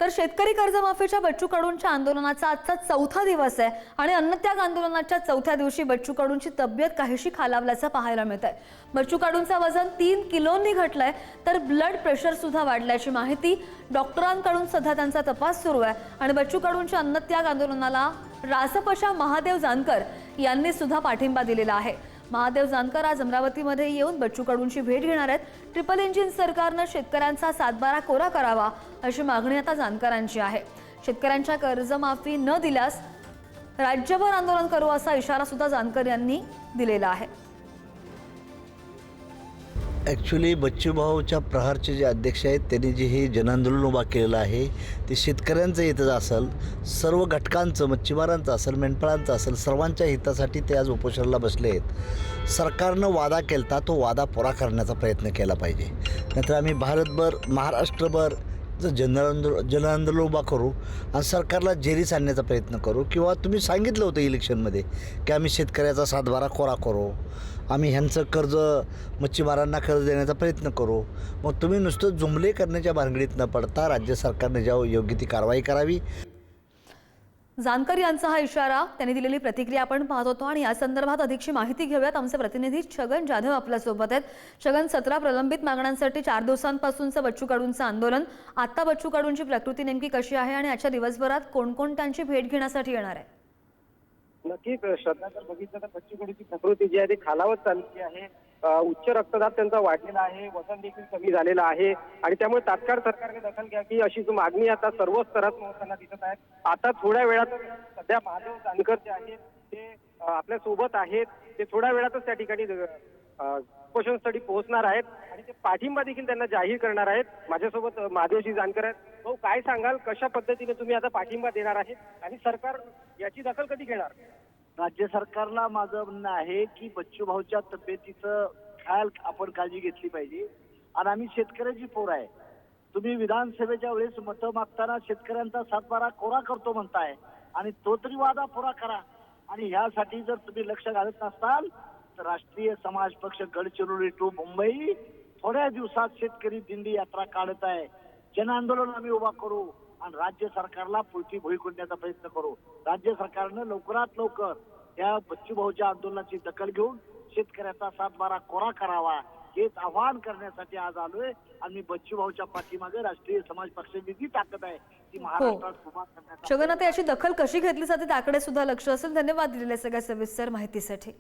तर शेतकरी कर्जमाफीच्या बच्चू कडूंच्या आंदोलनाचा आजचा चौथा दिवस आहे आणि अन्नत्याग आंदोलनाच्या चौथ्या दिवशी बच्चू कडूंची तब्येत काहीशी खालावल्याचं पाहायला मिळतंय। बच्चू कडूंचं वजन 3 किलोंनी घटलंय तर ब्लड प्रेशर सुद्धा वाढल्याची माहिती डॉक्टरांकडून सध्या त्यांचा तपास सुरू आहे आणि बच्चू कडूंच्या अन्नत्याग आंदोलनाला रासपच्या महादेव जानकर यांनी सुद्धा पाठिंबा दिलेला आहे। महादेव जानकर आज अमरावतीमध्ये येऊन बच्चू कडूंची भेट घेणार आहेत। ट्रिपल इंजिन सरकारनं शेतकऱ्यांचा सातबारा कोरा करावा अशी मागणी आता जानकरांची आहे। शेतकऱ्यांच्या कर्जमाफी न दिल्यास राज्यभर आंदोलन करू असा इशारा सुद्धा जानकर यांनी दिलेला आहे। ॲक्च्युली बच्चूभाऊच्या प्रहारचे जे अध्यक्ष आहेत त्यांनी जे हे जनआंदोलन उभा केलेलं आहे ते शेतकऱ्यांचं हितच असेल, सर्व घटकांचं, मच्छीमारांचं असेल, मेंढपाळांचं असेल, सर्वांच्या हितासाठी ते आज उपोषणाला बसले आहेत। सरकारनं वादा केलता तो वादा पुरा करण्याचा प्रयत्न केला पाहिजे, नाहीतर आम्ही भारतभर, महाराष्ट्रभर जर जनआंदोलन उभा करू आणि सरकारला जेरीस आणण्याचा प्रयत्न करू, किंवा तुम्ही सांगितलं होतं इलेक्शनमध्ये की आम्ही शेतकऱ्याचा सातबारा कोरा करू, आम्ही ह्यांचं कर्ज, मच्छीमारांना कर्ज देण्याचा प्रयत्न करू, मग तुम्ही नुसतं जुमले करण्याच्या भानगडीत न पडता राज्य सरकारने ज्यावर योग्य ती कारवाई करावी। जानकर यांचा हा इशारा, त्यांनी दिलेली प्रतिक्रिया आपण पाहत होतो आणि या संदर्भात अधिकची माहिती घेऊयात। आमचे प्रतिनिधी छगन जाधव आपल्या सोबत आहेत। छगन, 17 प्रलंबित मागण्यांसाठी 4 दिवसांपासूनचं बच्चू कडूंचं आंदोलन, आता बच्चू कडूंची प्रकृती नेमकी कशी आहे आणि आजच्या दिवसभरात कोण कोण त्यांची भेट घेण्यासाठी येणार आहे? नक्कीच श्रद्धा, जर बघितलं तर बच्चू कडूंची प्रकृती जी आहे ती खालावत चालली आहे। उच्च रक्तदाब त्यांचा वाढलेला आहे, वजन देखील कमी झालेलं आहे आणि त्यामुळे तात्काळ सरकारने दखल घ्यावी अशी जो मागणी आता सर्व स्तरात होताना दिसत आहे। आता थोड्या वेळात सध्या महादेव जानकर जे आहेत ते आपल्या सोबत आहेत, ते थोड्या वेळातच त्या ठिकाणी उपोषणस्थळी पोहोचणार आहेत आणि ते पाठिंबा देखील त्यांना जाहीर करणार आहेत। माझ्यासोबत महादेवजी जानकर आहेत। भाऊ, काय सांगाल, कशा पद्धतीने तुम्ही आता पाठिंबा देणार आहे आणि सरकार याची दखल कधी घेणार? राज्य सरकारला माझं म्हणणं आहे की बच्चू भाऊच्या तब्येतीचं ख्याल आपण काळजी घेतली पाहिजे आणि आम्ही शेतकऱ्याची पोर आहे। तुम्ही विधानसभेच्या वेळेस मतं मागताना शेतकऱ्यांचा सातबारा कोरा करतो म्हणताय आणि तो तरी वादा पुरा करा, आणि ह्यासाठी जर तुम्ही लक्ष घालत नसाल तर राष्ट्रीय समाज पक्ष गडचिरोली टू मुंबई थोड्या दिवसात शेतकरी दिंडी यात्रा काढत आहे। जनआंदोलन आम्ही उभा करू आणि राज्य सरकारला पुढची भुई कोंडण्याचा प्रयत्न करू। राज्य सरकारनं लवकरात लवकर या बच्चू भाऊच्या आंदोलनाची दखल घेऊन शेतकऱ्याचा सातबारा कोरा करावा हेच आवाहन करण्यासाठी आज आलोय आणि मी बच्चू भाऊच्या पाठीमागे राष्ट्रीय समाज पक्षाची जी ताकद आहे ती महाराष्ट्रात उभा करण्याचा। छगन, आता याची दखल कशी घेतली जाते त्याकडे सुद्धा लक्ष असेल। धन्यवाद दिलेल्या सगळ्या सविस्तर माहितीसाठी।